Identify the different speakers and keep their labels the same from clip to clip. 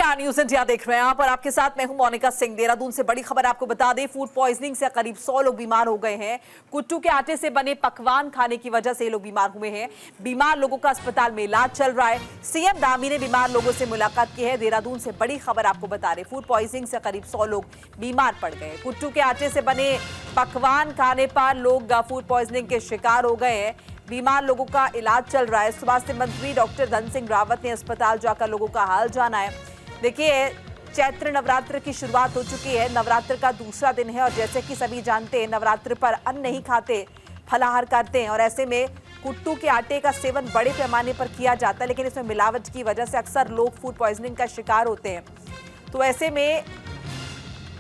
Speaker 1: नमस्कार, news India देख रहे हैं आप और आपके साथ मैं हूं मोनिका सिंह। देहरादून से बड़ी खबर आपको बता दें, फूड पॉइजनिंग से करीब 100 लोग बीमार हो गए हैं। कुट्टू के आटे से बने पकवान खाने की वजह से ये लोग बीमार हुए हैं। बीमार लोगों का अस्पताल में इलाज चल रहा है। सीएम धामी ने बीमार लोगों से मुलाकात की है। देहरादून से बड़ी खबर आपको बता रहे, फूड पॉइजनिंग से करीब 100 लोग बीमार पड़ गए। कुट्टू के आटे से बने पकवान खाने पर लोग फूड पॉइजनिंग के शिकार हो गए हैं। बीमार लोगों का इलाज चल रहा है। स्वास्थ्य मंत्री डॉक्टर धन सिंह रावत ने अस्पताल जाकर लोगों का हाल जाना है। देखिए, चैत्र नवरात्र की शुरुआत हो चुकी है। नवरात्र का दूसरा दिन है और जैसे कि सभी जानते हैं, नवरात्र पर अन्न नहीं खाते, फलाहार करते हैं और ऐसे में कुट्टू के आटे का सेवन बड़े पैमाने पर किया जाता है, लेकिन इसमें मिलावट की वजह से अक्सर लोग फूड पॉइजनिंग का शिकार होते हैं। तो ऐसे में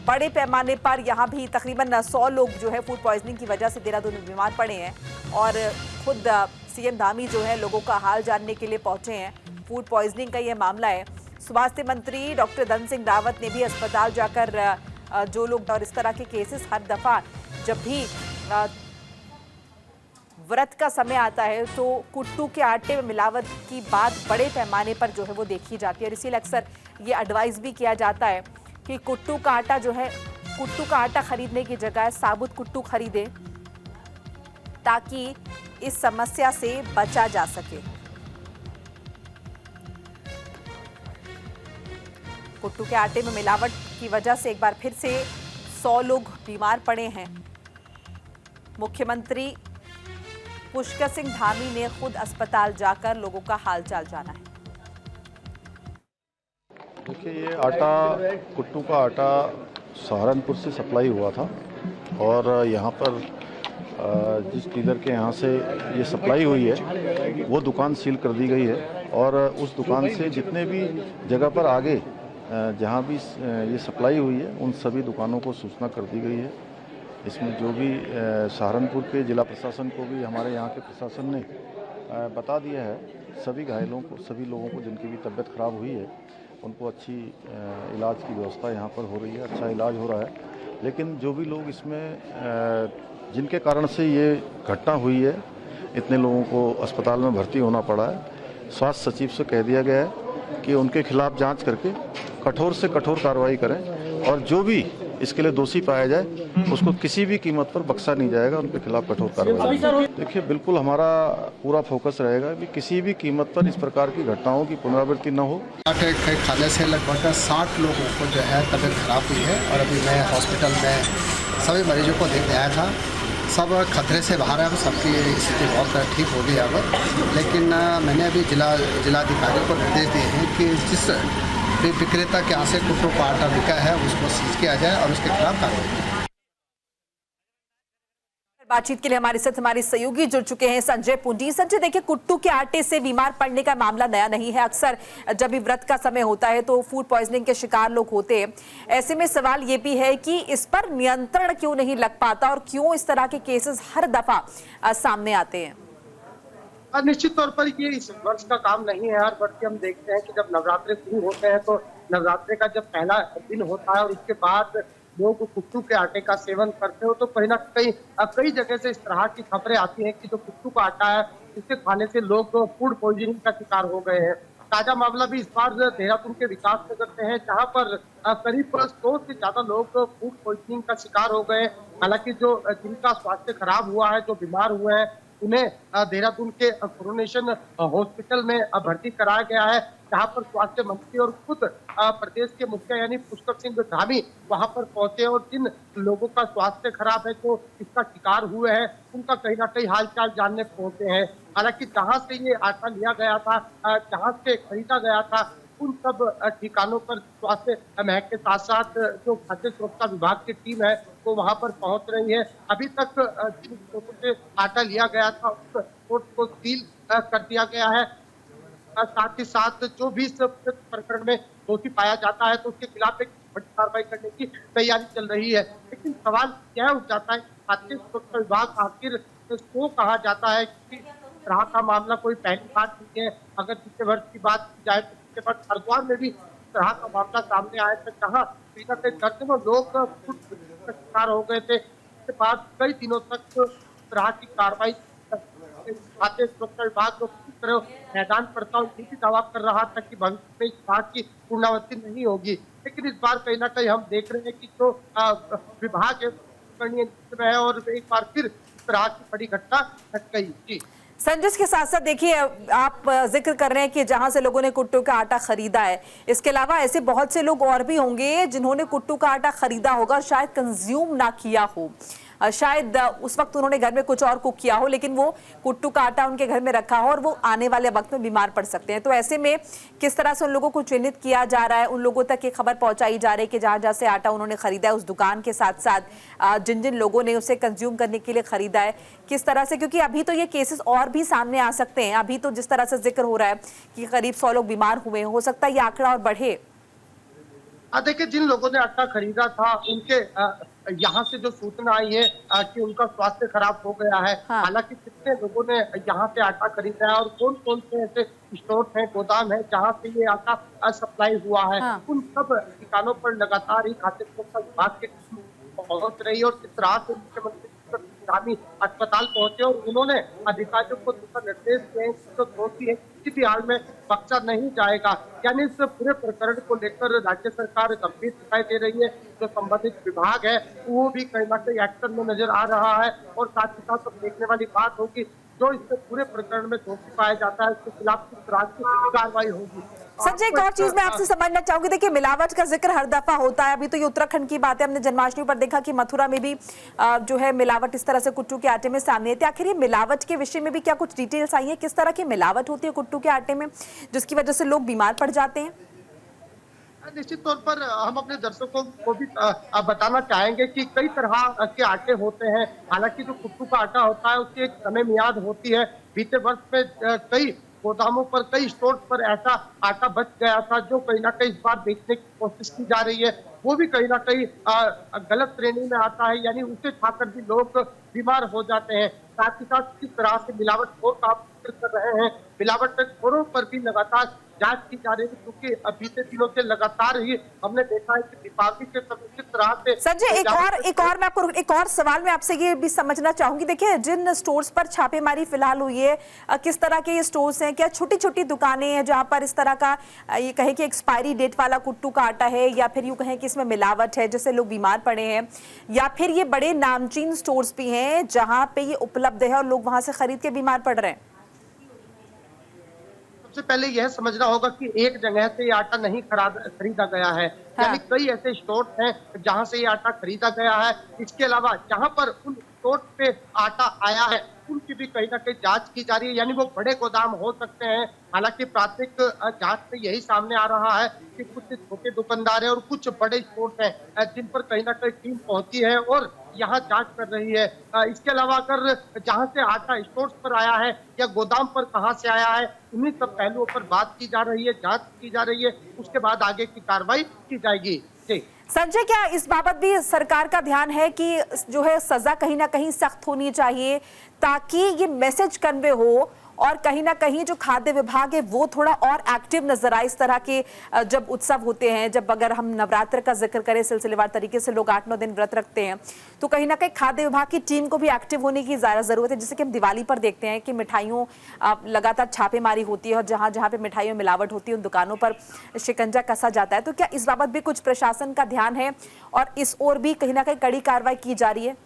Speaker 1: बड़े पैमाने पर यहाँ भी तकरीबन 100 लोग जो है फूड पॉइजनिंग की वजह से देहरादून में बीमार पड़े हैं और खुद सीएम धामी जो है लोगों का हाल जानने के लिए पहुंचे हैं। फूड पॉइजनिंग का ये मामला है। स्वास्थ्य मंत्री डॉक्टर धन सिंह रावत ने भी अस्पताल जाकर जो लोग और इस तरह के केसेस हर दफा जब भी व्रत का समय आता है तो कुट्टू के आटे में मिलावट की बात बड़े पैमाने पर जो है वो देखी जाती है और इसीलिए अक्सर ये एडवाइस भी किया जाता है कि कुट्टू का आटा जो है, कुट्टू का आटा खरीदने की जगह साबुत कुट्टू खरीदें ताकि इस समस्या से बचा जा सके। कुट्टू के आटे में मिलावट की वजह से एक बार फिर से 100 लोग बीमार पड़े हैं। मुख्यमंत्री पुष्कर सिंह धामी ने खुद अस्पताल जाकर लोगों का हालचाल जाना है।
Speaker 2: देखिए, ये आटा, कुट्टू का आटा सहारनपुर से सप्लाई हुआ था और यहाँ पर जिस डीलर के यहाँ से ये सप्लाई हुई है वो दुकान सील कर दी गई है और उस दुकान से जितने भी जगह पर आगे जहाँ भी ये सप्लाई हुई है उन सभी दुकानों को सूचना कर दी गई है। इसमें जो भी सहारनपुर के जिला प्रशासन को भी हमारे यहाँ के प्रशासन ने बता दिया है। सभी घायलों को, सभी लोगों को जिनकी भी तबीयत खराब हुई है उनको अच्छी इलाज की व्यवस्था यहाँ पर हो रही है, अच्छा इलाज हो रहा है। लेकिन जो भी लोग इसमें जिनके कारण से ये घटना हुई है, इतने लोगों को अस्पताल में भर्ती होना पड़ा है, स्वास्थ्य सचिव से कह दिया गया है कि उनके खिलाफ जांच करके कठोर से कठोर कार्रवाई करें और जो भी इसके लिए दोषी पाया जाए उसको किसी भी कीमत पर बख्शा नहीं जाएगा, उनके खिलाफ कठोर कार्रवाई। देखिए, बिल्कुल हमारा पूरा फोकस रहेगा कि किसी भी कीमत पर इस प्रकार की घटनाओं की पुनरावृत्ति न हो।
Speaker 3: खाने से लगभग 60 लोगों को जो है तबीयत खराब हुई है और अभी मैं हॉस्पिटल में सभी मरीजों को देखने आया था। सब खतरे से बाहर है, सबकी स्थिति बहुत ठीक हो गई अब। लेकिन मैंने अभी जिलाधिकारी को निर्देश दिए हैं कि जिस विक्रेता के यहाँ से कुट्टू का आटा बिका है उसको सीज किया जाए और उसके खिलाफ कार्रवाई की।
Speaker 1: बातचीत के लिए हमारे साथ हमारे सहयोगी जुड़ चुके हैं, संजय पुंडी। संजय, देखिए, कुट्टू के आटे से बीमार पड़ने का मामला नया नहीं है। अक्सर जब भी व्रत का समय होता है तो फूड पॉइजनिंग के शिकार लोग होते हैं। ऐसे में सवाल ये भी है कि इस पर नियंत्रण क्यों नहीं लग पाता और क्यों इस तरह के केसेस हर दफा सामने आते हैं?
Speaker 4: निश्चित तौर पर ये इस वर्ष का काम नहीं है। हर वर्ष हम देखते हैं कि जब नवरात्रे शुरू होते हैं तो नवरात्रे का जब पहला दिन होता है और उसके बाद लोग कुट्टू के आटे का सेवन करते हो तो कहीं ना कई जगह से इस तरह की खबरें आती हैं कि जो कुट्टू का आटा है इसके खाने से लोग फूड पॉइजनिंग का शिकार हो गए हैं। ताजा मामला भी इस बार देहरादून के विकास नगर से है, जहां पर करीब 100 से ज्यादा लोग फूड पॉइजनिंग का शिकार हो गए। हालांकि जो जिनका स्वास्थ्य खराब हुआ है, जो बीमार हुए हैं, उन्हें देहरादून के कोरोनेशन हॉस्पिटल में भर्ती कराया गया है, जहां पर स्वास्थ्य मंत्री और खुद प्रदेश के मुखिया यानी पुष्कर सिंह धामी वहां पर पहुंचे और जिन लोगों का स्वास्थ्य खराब है, जो इसका शिकार हुए हैं, उनका कहीं ना कहीं हालचाल जानने पहुंचे हैं। हालांकि जहां से ये आटा लिया गया था, जहां से खरीदा गया था, उन सब ठिकानों पर स्वास्थ्य महक के साथ साथ जो खाद्य सुरक्षा विभाग की टीम है वो वहां पर पहुंच रही है। अभी तक जिन लोगों से आटा लिया गया था उस कोर्ट को सील कर दिया गया है। साथ ही साथ जो भी इस प्रकरण में दोषी पाया जाता है तो उसके खिलाफ एक बड़ी कार्रवाई करने की तैयारी चल रही है। लेकिन सवाल यह उठ जाता है, खाद्य सुरक्षा विभाग आखिर इसको कहा जाता है कि तरह का मामला कोई पहली बात नहीं है। अगर पिछले वर्ष की बात की जाए तो पिछले वर्ष हरिद्वार में भी तरह का मामला सामने आया था, जहाँ दर्जनों लोग शिकार हो गए थे। इसके बाद कई दिनों तक तरह की कार्रवाई खाद्य सुरक्षा विभाग जो पूरी तरह मैदान पड़ता ये भी दावा कर रहा था कि भविष्य में इस बात की पूर्णावृत्ति नहीं होगी, लेकिन इस बार कहीं ना कहीं हम देख रहे हैं कि जो विभाग है और एक बार फिर इस तरह की बड़ी घटना घट गई। जी
Speaker 1: संजय, के साथ साथ देखिए, आप जिक्र कर रहे हैं कि जहां से लोगों ने कुट्टू का आटा खरीदा है, इसके अलावा ऐसे बहुत से लोग और भी होंगे जिन्होंने कुट्टू का आटा खरीदा होगा, शायद कंज्यूम ना किया हो, शायद उस वक्त उन्होंने घर में कुछ और कुक किया हो, लेकिन वो कुट्टू का आटा उनके घर में रखा हो और वो आने वाले वक्त में बीमार पड़ सकते हैं। तो ऐसे में किस तरह से उन लोगों को चिन्हित किया जा रहा है, उन लोगों तक ये खबर पहुंचाई जा रही है कि जहां जहां से आटा उन्होंने खरीदा है उस दुकान के साथ साथ जिन जिन लोगों ने उसे कंज्यूम करने के लिए खरीदा है, किस तरह से, क्योंकि अभी तो ये केसेस और भी सामने आ सकते हैं। अभी तो जिस तरह से जिक्र हो रहा है कि करीब 100 लोग बीमार हुए, हो सकता है ये आंकड़ा और बढ़े।
Speaker 4: देखिए, जिन लोगों ने आटा खरीदा था उनके यहाँ से जो सूचना आई है कि उनका स्वास्थ्य खराब हो गया है।
Speaker 1: हाँ।
Speaker 4: हालांकि कितने लोगों ने यहाँ से आटा खरीदा है और कौन कौन से ऐसे स्टोर हैं, गोदाम है जहाँ से ये आटा सप्लाई हुआ है,
Speaker 1: हाँ।
Speaker 4: उन सब ठिकानों पर लगातार ही खाद्य सुरक्षा विभाग के पहुंच रही है और किस तरह से मुख्यमंत्री ग्रामीण अस्पताल पहुंचे और उन्होंने अधिकारियों को दिशा निर्देश दिए जो दोषी है किसी भी हाल में बख्शा नहीं जाएगा। यानी इस पूरे प्रकरण को लेकर राज्य सरकार गंभीर दिखाई दे रही है। जो संबंधित विभाग है वो भी कहीं ना कहीं एक्शन में नजर आ रहा है और साथ ही साथ तो देखने वाली बात होगी जो इस पूरे प्रकरण में दोषी पाया जाता है उसके खिलाफ किस तरह की कार्रवाई होगी।
Speaker 1: संजय, एक और चीज मैं आपसे समझना चाहूंगी, देखिए मिलावट का जिक्र हर दफा होता है। अभी तो ये उत्तराखंड की बात है, हमने जन्माष्टमी पर देखा कि मथुरा में भी जो है मिलावट इस तरह से कुट्टू के आटे में सामने है। आखिर ये मिलावट के विषय में भी क्या कुछ डिटेल्स आई है, किस तरह की मिलावट होती है कुट्टू के आटे में जिसकी वजह से लोग बीमार पड़ जाते हैं?
Speaker 4: निश्चित तौर पर हम अपने दर्शकों को भी बताना चाहेंगे कि कई तरह के आटे होते हैं। हालांकि जो कुट्टू का आटा होता है उसकी एक समय मियाद होती है। बीते वर्ष में कई गोदामों पर, कई स्टोर पर ऐसा आटा बच गया था जो कहीं ना कहीं इस बार बेचने की कोशिश की जा रही है। वो भी कहीं ना कहीं गलत श्रेणी में आता है, यानी उसे खाकर भी लोग बीमार हो जाते हैं। साथ ही साथ किस तरह से मिलावटखोर काम कर रहे हैं, मिलावटखोरों पर भी लगातार जांच की जा रही है, क्योंकि बीते दिनों से लगातार ही हमने देखा है कि दीपावली के समय किस तरह से।
Speaker 1: संजय, एक और सवाल मैं आपसे ये भी समझना चाहूंगी। देखिए, जिन स्टोर्स पर छापेमारी फिलहाल हुई है, किस तरह के ये स्टोर्स हैं? क्या छोटी छोटी दुकानें हैं जहां पर इस तरह का ये कहें कि एक्सपायरी डेट वाला कुट्टू का आटा है, या फिर यूं कहें कि इसमें मिलावट है जिससे लोग बीमार पड़े हैं, या फिर ये बड़े नामचीन स्टोर्स भी हैं जहां पे ये उपलब्ध है और लोग वहां से खरीद के बीमार पड़ रहे हैं?
Speaker 4: सबसे पहले यह समझना होगा कि एक जगह से ये आटा नहीं खरीदा गया है।
Speaker 1: हाँ।
Speaker 4: यानी कई ऐसे स्टोर हैं जहां से ये आटा खरीदा गया है। इसके अलावा जहां पर उन स्टोर पे आटा आया है उनकी भी कहीं ना कहीं जांच की जा रही है, यानी वो बड़े गोदाम हो सकते हैं। हालांकि प्राथमिक जांच में यही सामने आ रहा है कि कुछ छोटे दुकानदार हैं और कुछ बड़े स्टोर हैं जिन पर कहीं ना कहीं टीम पहुंची है और यहाँ जांच कर रही है। इसके अलावा अगर जहां से आटा स्टोर्स पर आया है या गोदाम पर कहां से आया है, उन्हीं सब पहलुओं पर बात की जा रही है, जांच की जा रही है, उसके बाद आगे की कार्रवाई की जाएगी। जी
Speaker 1: संजय, क्या इस बाबत भी सरकार का ध्यान है कि जो है सजा कहीं ना कहीं सख्त होनी चाहिए ताकि ये मैसेज कन्वे हो और कहीं ना कहीं जो खाद्य विभाग है वो थोड़ा और एक्टिव नजर आए इस तरह के जब उत्सव होते हैं, जब अगर हम नवरात्र का जिक्र करें, सिलसिलेवार तरीके से लोग 8-9 दिन व्रत रखते हैं, तो कहीं ना कहीं खाद्य विभाग की टीम को भी एक्टिव होने की ज़्यादा ज़रूरत है। जैसे कि हम दिवाली पर देखते हैं कि मिठाइयों लगातार छापेमारी होती है और जहाँ जहाँ पे मिठाइयों में मिलावट होती है उन दुकानों पर शिकंजा कसा जाता है। तो क्या इस बाबत भी कुछ प्रशासन का ध्यान है और इस ओर भी कहीं ना कहीं कड़ी कार्रवाई की जा रही है?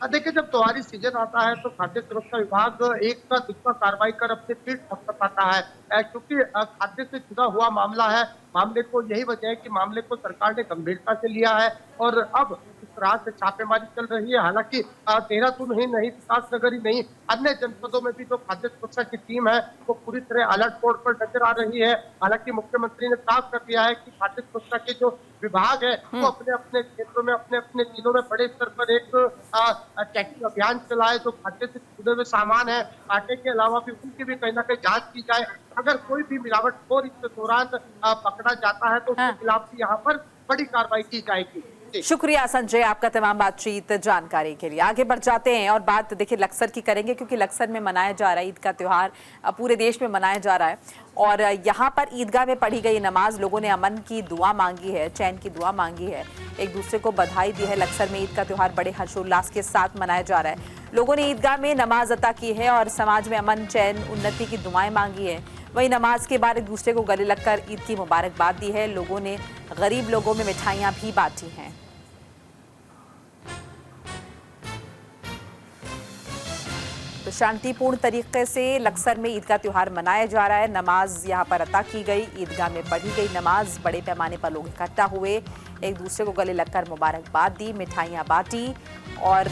Speaker 4: देखिए, जब त्योहारी सीजन आता है तो खाद्य सुरक्षा विभाग एक का दूसरा कार्रवाई कर अपने पीठ थपथपाता है, क्योंकि खाद्य से जुड़ा हुआ मामला है। मामले को यही वजह है कि मामले को सरकार ने गंभीरता से लिया है और अब इस तरह से छापेमारी चल रही है। हालांकि देहरादून ही नहीं, विकासनगर ही नहीं, अन्य जनपदों में भी जो खाद्य सुरक्षा की टीम है वो पूरी तरह अलर्ट मोड पर नजर आ रही है। हालांकि मुख्यमंत्री ने साफ कर दिया है कि खाद्य सुरक्षा के जो विभाग है वो अपने अपने क्षेत्रों में, अपने अपने जिलों में बड़े स्तर पर एक चेकिंग अभियान चलाए। जो खाद्य से जुड़े हुए सामान है, आटे के अलावा भी उनकी भी कहीं ना कहीं जांच की जाए। अगर कोई भी मिलावटखोर इस दौरान पकड़ा जाता है तो उसके खिलाफ भी यहाँ पर बड़ी कार्रवाई की जाएगी।
Speaker 1: शुक्रिया संजय आपका तमाम बातचीत जानकारी के लिए। आगे बढ़ जाते हैं और बात देखिए लक्सर की करेंगे, क्योंकि लक्सर में मनाया जा रहा है ईद का त्यौहार, पूरे देश में मनाया जा रहा है और यहाँ पर ईदगाह में पढ़ी गई नमाज, लोगों ने अमन की दुआ मांगी है, चैन की दुआ मांगी है, एक दूसरे को बधाई दी है। लक्सर में ईद का त्यौहार बड़े हर्षोल्लास के साथ मनाया जा रहा है। लोगों ने ईदगाह में नमाज अता की है और समाज में अमन, चैन, उन्नति की दुआएं मांगी है। वहीं नमाज के बाद एक दूसरे को गले लगकर ईद की मुबारकबाद दी है। लोगों ने गरीब लोगों में मिठाइयां भी बांटी हैं। तो शांतिपूर्ण तरीके से लक्सर में ईद का त्योहार मनाया जा रहा है। नमाज यहां पर अता की गई, ईदगाह में पढ़ी गई नमाज। बड़े पैमाने पर लोग इकट्ठा हुए, एक दूसरे को गले लगकर मुबारकबाद दी, मिठाइयां बांटी और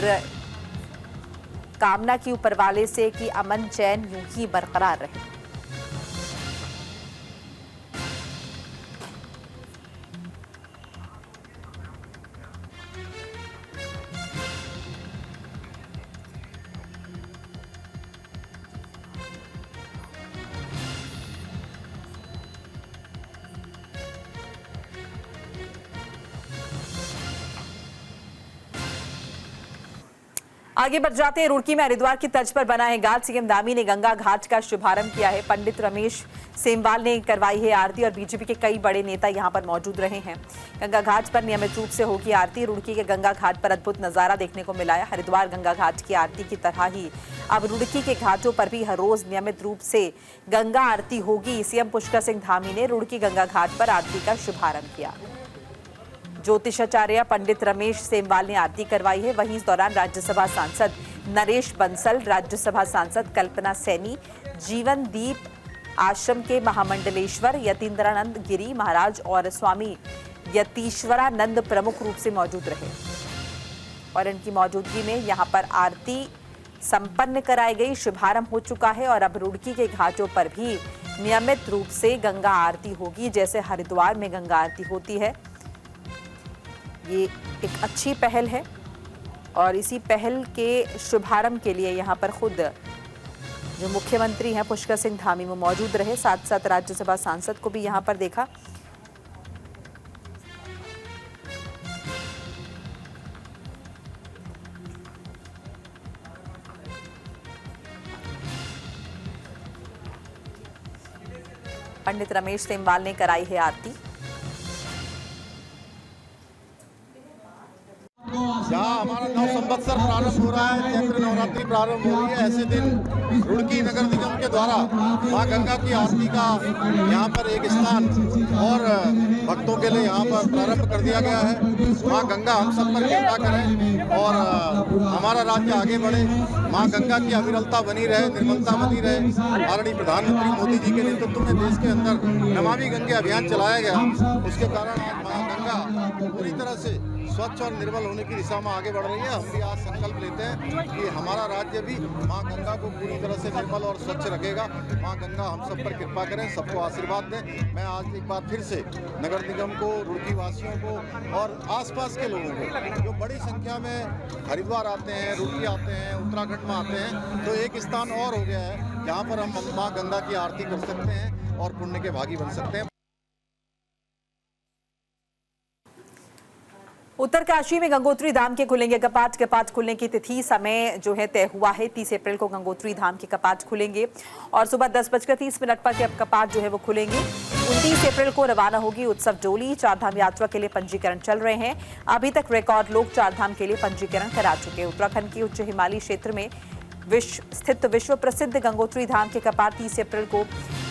Speaker 1: कामना की ऊपर वाले से कि अमन चैन यूं ही बरकरार रहे। आगे बढ़ जाते हैं। रुड़की में हरिद्वार की तर्ज पर बना है घाट। सीएम धामी ने गंगा घाट का शुभारंभ किया है। पंडित रमेश सेमवाल ने करवाई है आरती और बीजेपी के कई बड़े नेता यहां पर मौजूद रहे हैं। गंगा घाट पर नियमित रूप से होगी आरती। रुड़की के गंगा घाट पर अद्भुत नजारा देखने को मिला है। हरिद्वार गंगा घाट की आरती की तरह ही अब रुड़की के घाटों पर भी हर रोज नियमित रूप से गंगा आरती होगी। सीएम पुष्कर सिंह धामी ने रुड़की गंगा घाट पर आरती का शुभारंभ किया। ज्योतिषाचार्य पंडित रमेश सेमवाल ने आरती करवाई है। वहीं इस दौरान राज्यसभा सांसद नरेश बंसल, राज्यसभा सांसद कल्पना सैनी, जीवन दीप आश्रम के महामंडलेश्वर यतीन्द्रानंद गिरी महाराज और स्वामी यतीश्वरानंद प्रमुख रूप से मौजूद रहे और इनकी मौजूदगी में यहां पर आरती संपन्न कराई गई। शुभारंभ हो चुका है और अब रुड़की के घाटों पर भी नियमित रूप से गंगा आरती होगी, जैसे हरिद्वार में गंगा आरती होती है। ये एक अच्छी पहल है और इसी पहल के शुभारंभ के लिए यहाँ पर खुद जो मुख्यमंत्री हैं पुष्कर सिंह धामी वो मौजूद रहे। साथ साथ राज्यसभा सांसद को भी यहाँ पर देखा। पंडित रमेश सेमवाल ने कराई है आरती।
Speaker 2: जहाँ हमारा नव संवत्सर प्रारंभ हो रहा है, चैत्र नवरात्रि प्रारंभ हो रही है, ऐसे दिन रुड़की नगर निगम के द्वारा माँ गंगा की आरती का यहाँ पर एक स्थान और भक्तों के लिए यहाँ पर प्रारंभ कर दिया गया है। माँ गंगा हम सब पर कृपा करें और हमारा राज्य आगे बढ़े। माँ गंगा की अविरलता बनी रहे, निर्मलता बनी रहे। आदरणीय प्रधानमंत्री मोदी जी के नेतृत्व में देश के अंदर नमामि गंगे अभियान चलाया गया, उसके कारण आज माँ गंगा पूरी तरह से स्वच्छ और निर्मल होने की दिशा में आगे बढ़ रही है। हम भी आज संकल्प लेते हैं कि हमारा राज्य भी माँ गंगा को पूरी तरह से निर्मल और स्वच्छ रखेगा। माँ गंगा हम सब पर कृपा करें, सबको आशीर्वाद दें। मैं आज एक बार फिर से नगर निगम को, रुड़की वासियों को और आसपास के लोगों को जो बड़ी संख्या में हरिद्वार आते हैं, रुड़की आते हैं, उत्तराखंड में आते हैं, तो एक स्थान और हो गया है जहाँ पर हम माँ गंगा की आरती कर सकते हैं और पुण्य के भागी बन सकते हैं।
Speaker 1: उत्तरकाशी में गंगोत्री धाम के खुलेंगे कपाट। कपाट खुलने की तिथि समय जो है तय हुआ है। 30 अप्रैल को गंगोत्री धाम के कपाट खुलेंगे और सुबह 10:30 पर के कपाट जो है वो खुलेंगे। 29 अप्रैल को रवाना होगी उत्सव डोली। चारधाम यात्रा के लिए पंजीकरण चल रहे हैं। अभी तक रिकॉर्ड लोग चारधाम के लिए पंजीकरण करा चुके हैं। उत्तराखंड के उच्च हिमालयी क्षेत्र में स्थित विश्व प्रसिद्ध गंगोत्री धाम के कपाट 30 अप्रैल को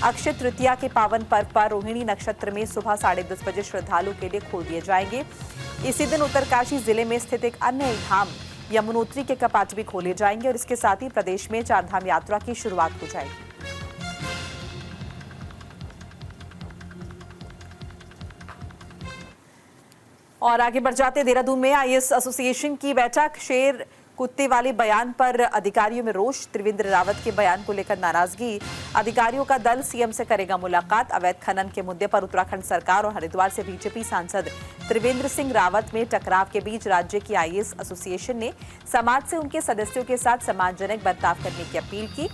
Speaker 1: अक्षय तृतीया के पावन पर्व पर रोहिणी नक्षत्र में सुबह 10:30 बजे श्रद्धालु के लिए खोल दिए जाएंगे। इसी दिन उत्तरकाशी जिले में स्थित एक अन्य धाम यमुनोत्री के कपाट भी खोले जाएंगे और इसके साथ ही प्रदेश में चारधाम यात्रा की शुरुआत हो जाएगी। और आगे बढ़ जाते देहरादून में आईएएस एसोसिएशन की बैठक। शेर कुत्ते वाले बयान पर अधिकारियों में रोष। त्रिवेंद्र रावत के बयान को लेकर नाराजगी। अधिकारियों का दल सीएम से करेगा मुलाकात। अवैध खनन के मुद्दे पर उत्तराखंड सरकार और हरिद्वार से बीजेपी सांसद त्रिवेंद्र सिंह रावत में टकराव के बीच राज्य की आईएएस एसोसिएशन ने समाज से उनके सदस्यों के साथ सम्मानजनक बर्ताव करने की अपील की।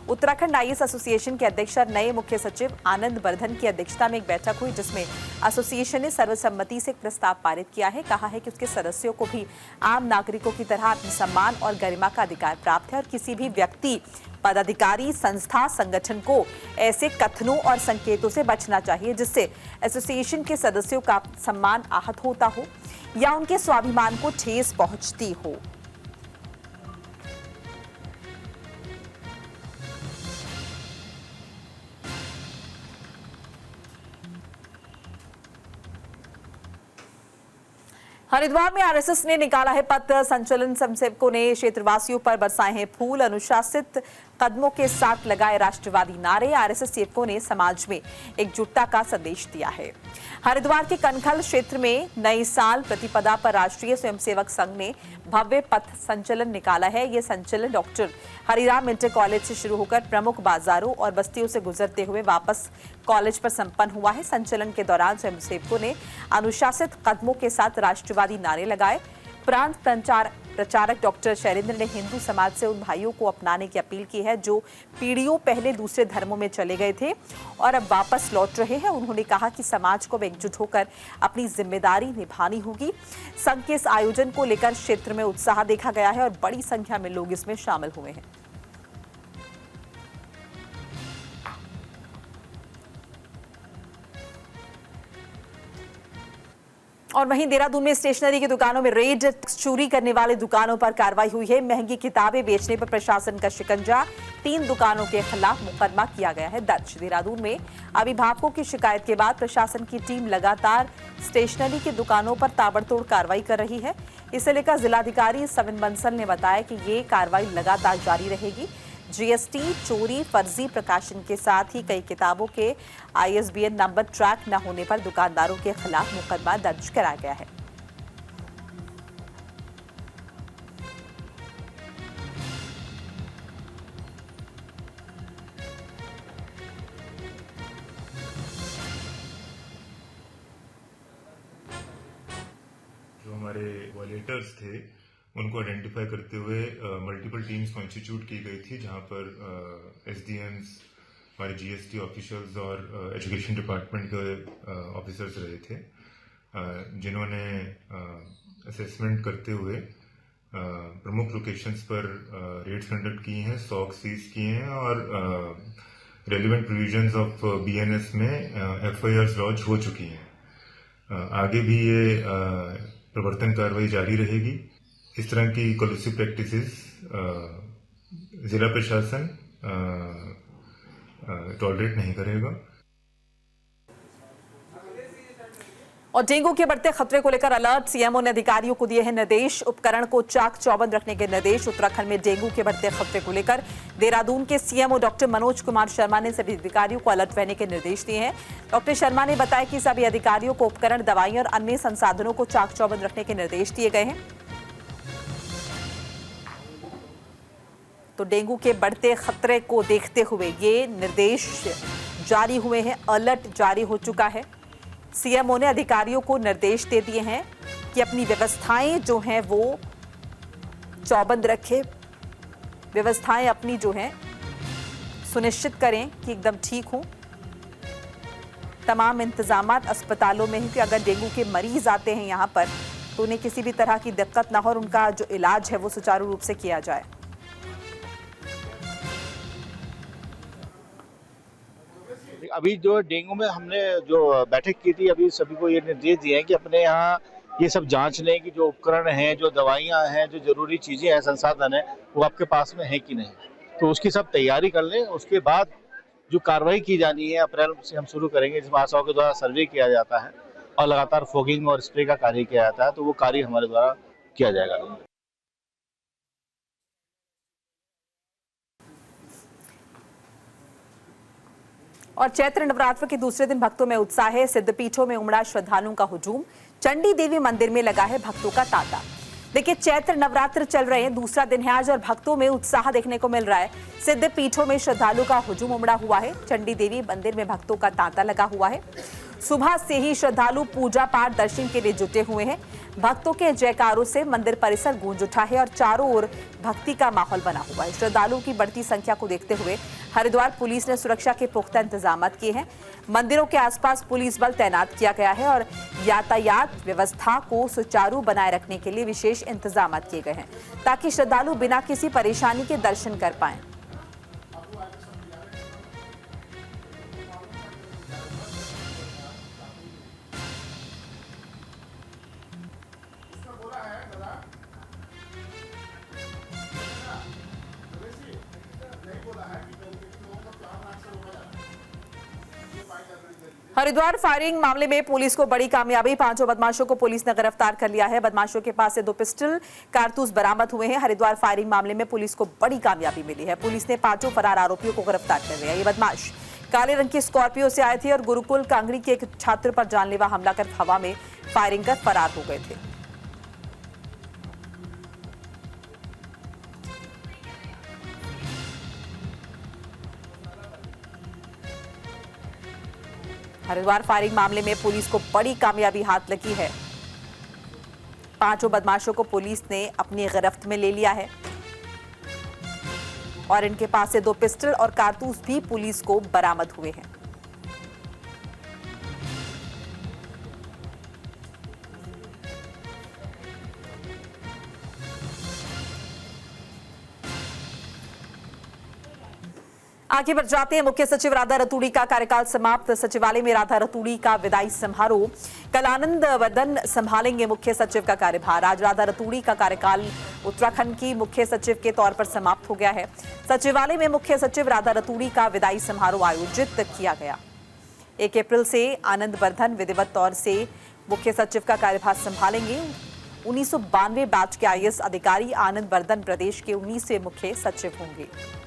Speaker 1: उत्तराखंड आईएएस एसोसिएशन के अध्यक्ष और नए मुख्य सचिव आनंद वर्धन की अध्यक्षता में एक बैठक हुई, जिसमें एसोसिएशन ने सर्वसम्मति से एक प्रस्ताव पारित किया है। कहा है कि उसके सदस्यों को भी आम नागरिकों की तरह आत्मसम्मान और गरिमा का अधिकार प्राप्त है और किसी भी व्यक्ति, पदाधिकारी, संस्था, संगठन को ऐसे कथनों और संकेतों से बचना चाहिए जिससे एसोसिएशन के सदस्यों का सम्मान आहत होता हो या उनके स्वाभिमान को ठेस पहुंचती हो। हरिद्वार में आरएसएस ने निकाला है पथ संचलन। स्वयंसेवकों ने क्षेत्रवासियों पर बरसाए हैं फूल, अनुशासित कदमों के साथ लगाए राष्ट्रवादी नारे। आरएसएस सेवकों ने समाज में एकजुटता का संदेश दिया है। हरिद्वार के कनखल क्षेत्र में नए साल प्रतिपदा पर राष्ट्रीय स्वयंसेवक संघ ने भव्य पथ संचलन निकाला है। यह संचलन डॉक्टर हरिराम इंटर कॉलेज से शुरू होकर प्रमुख बाजारों और बस्तियों से गुजरते हुए वापस कॉलेज पर संपन्न हुआ है। संचलन के दौरान स्वयंसेवकों ने अनुशासित कदमों के साथ राष्ट्रवादी नारे लगाए। प्रांत प्रचारक डॉक्टर शैलेंद्र ने हिंदू समाज से उन भाइयों को अपनाने की अपील की है जो पीढ़ियों पहले दूसरे धर्मों में चले गए थे और अब वापस लौट रहे हैं। उन्होंने कहा कि समाज को एकजुट होकर अपनी जिम्मेदारी निभानी होगी। संघ के इस आयोजन को लेकर क्षेत्र में उत्साह देखा गया है और बड़ी संख्या में लोग इसमें शामिल हुए हैं। और वहीं देहरादून में स्टेशनरी की दुकानों में रेड, चोरी करने वाले दुकानों पर कार्रवाई हुई है। महंगी किताबें बेचने पर प्रशासन का शिकंजा, 3 दुकानों के खिलाफ मुकदमा किया गया है दर्ज। देहरादून में अभिभावकों की शिकायत के बाद प्रशासन की टीम लगातार स्टेशनरी की दुकानों पर ताबड़तोड़ कार्रवाई कर रही है। इसे लेकर जिलाधिकारी सविन बंसल ने बताया कि ये कार्रवाई लगातार जारी रहेगी। जीएसटी, चोरी, फर्जी प्रकाशन के साथ ही कई किताबों के आईएसबीएन नंबर ट्रैक न होने पर दुकानदारों के खिलाफ मुकदमा दर्ज कराया गया है।
Speaker 5: जो हमारे वॉलेटर्स थे उनको आइडेंटिफाई करते हुए मल्टीपल टीम्स कॉन्स्टिट्यूट की गई थी, जहां पर एसडीएम्स, हमारे जीएसटी ऑफिसर्स और एजुकेशन डिपार्टमेंट के ऑफिसर्स रहे थे, जिन्होंने असेसमेंट करते हुए प्रमुख लोकेशंस पर रेड्स कंडक्ट किए हैं, स्टॉक सीज किए हैं और रेलिवेंट प्रोविजंस ऑफ बीएनएस में एफआईआर लॉन्च हो चुकी हैं। आगे भी ये प्रवर्तन कार्रवाई जारी रहेगी। इस तरह की कोलुसिव प्रैक्टिसेस जिला प्रशासन टॉलरेट नहीं करेगा।
Speaker 1: और डेंगू के बढ़ते खतरे को लेकर अलर्ट, सीएमओ ने अधिकारियों को दिए हैं निर्देश। उपकरण को चाक चौबंद रखने के निर्देश। उत्तराखंड में डेंगू के बढ़ते खतरे को लेकर देहरादून के सीएमओ डॉक्टर मनोज कुमार शर्मा ने सभी अधिकारियों को अलर्ट रहने के निर्देश दिए हैं। डॉक्टर शर्मा ने बताया कि सभी अधिकारियों को उपकरण, दवाइयां और अन्य संसाधनों को चाक चौबंद रखने के निर्देश दिए गए हैं। तो डेंगू के बढ़ते खतरे को देखते हुए ये निर्देश जारी हुए हैं, अलर्ट जारी हो चुका है। सीएमओ ने अधिकारियों को निर्देश दे दिए हैं कि अपनी व्यवस्थाएं जो हैं वो चौबंद रखें, व्यवस्थाएं अपनी जो हैं सुनिश्चित करें कि एकदम ठीक हों। तमाम इंतजामात अस्पतालों में हैं कि अगर डेंगू के मरीज आते हैं यहाँ पर तो उन्हें किसी भी तरह की दिक्कत ना हो और उनका जो इलाज है वो सुचारू रूप से किया जाए।
Speaker 6: अभी जो डेंगू में हमने जो बैठक की थी, अभी सभी को ये निर्देश दिए हैं कि अपने यहाँ ये सब जांच लें कि जो उपकरण हैं, जो दवाइयाँ हैं, जो जरूरी चीज़ें हैं, संसाधन है, वो आपके पास में है कि नहीं। तो उसकी सब तैयारी कर लें। उसके बाद जो कार्रवाई की जानी है अप्रैल से हम शुरू करेंगे, जिसमें आशाओं के द्वारा सर्वे किया जाता है और लगातार फॉगिंग और स्प्रे का कार्य किया जाता है। तो वो कार्य हमारे द्वारा किया जाएगा।
Speaker 1: और चैत्र नवरात्र के दूसरे दिन भक्तों में उत्साह है। सिद्धपीठों में उमड़ा श्रद्धालुओं का हुजूम। चंडी देवी मंदिर में लगा है भक्तों का तांता। देखिए, चैत्र नवरात्र चल रहे हैं, दूसरा दिन है आज और भक्तों में उत्साह देखने को मिल रहा है। सिद्धपीठों में श्रद्धालुओं का हुजूम उमड़ा हुआ है। चंडी देवी मंदिर में भक्तों का तांता लगा हुआ है। सुबह से ही श्रद्धालु पूजा पाठ दर्शन के लिए जुटे हुए हैं। भक्तों के जयकारों से मंदिर परिसर गूंज उठा है और चारों ओर भक्ति का माहौल बना हुआ है। श्रद्धालुओं की बढ़ती संख्या को देखते हुए हरिद्वार पुलिस ने सुरक्षा के पुख्ता इंतजाम किए हैं। मंदिरों के आसपास पुलिस बल तैनात किया गया है और यातायात व्यवस्था को सुचारू बनाए रखने के लिए विशेष इंतजाम किए गए हैं ताकि श्रद्धालु बिना किसी परेशानी के दर्शन कर पाएं। हरिद्वार फायरिंग मामले में पुलिस को बड़ी कामयाबी, 5 बदमाशों को पुलिस ने गिरफ्तार कर लिया है। बदमाशों के पास से 2 पिस्टल कारतूस बरामद हुए हैं। हरिद्वार फायरिंग मामले में पुलिस को बड़ी कामयाबी मिली है। पुलिस ने 5 फरार आरोपियों को गिरफ्तार कर लिया। ये बदमाश काले रंग की स्कॉर्पियो से आए थे और गुरुकुल कांगड़ी के एक छात्र पर जानलेवा हमला कर हवा में फायरिंग कर फरार हो गए थे। हरिद्वार फायरिंग मामले में पुलिस को बड़ी कामयाबी हाथ लगी है। 5 बदमाशों को पुलिस ने अपनी गिरफ्त में ले लिया है और इनके पास से 2 पिस्टल और कारतूस भी पुलिस को बरामद हुए हैं। आगे बढ़ जाते हैं। मुख्य सचिव राधा रतूड़ी का कार्यकाल समाप्त। सचिवालय में राधा रतूड़ी का विदाई समारोह। कल आनंद वर्धन संभालेंगे मुख्य सचिव का कार्यभार। आज राधा रतूड़ी का कार्यकाल उत्तराखंड की मुख्य सचिव के तौर पर समाप्त हो गया है। सचिवालय में मुख्य सचिव राधा रतूड़ी का विदाई समारोह आयोजित किया गया। 1 अप्रैल से आनंद वर्धन विधिवत तौर से मुख्य सचिव का कार्यभार संभालेंगे। 1992 बैच के IAS अधिकारी आनंद वर्धन प्रदेश के 19वें मुख्य सचिव होंगे।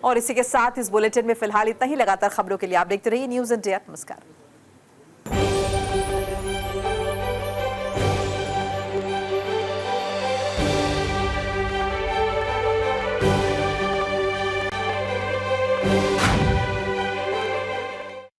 Speaker 1: और इसी के साथ इस बुलेटिन में फिलहाल इतना ही। लगातार खबरों के लिए आप देखते रहिए न्यूज़ इंडिया। नमस्कार।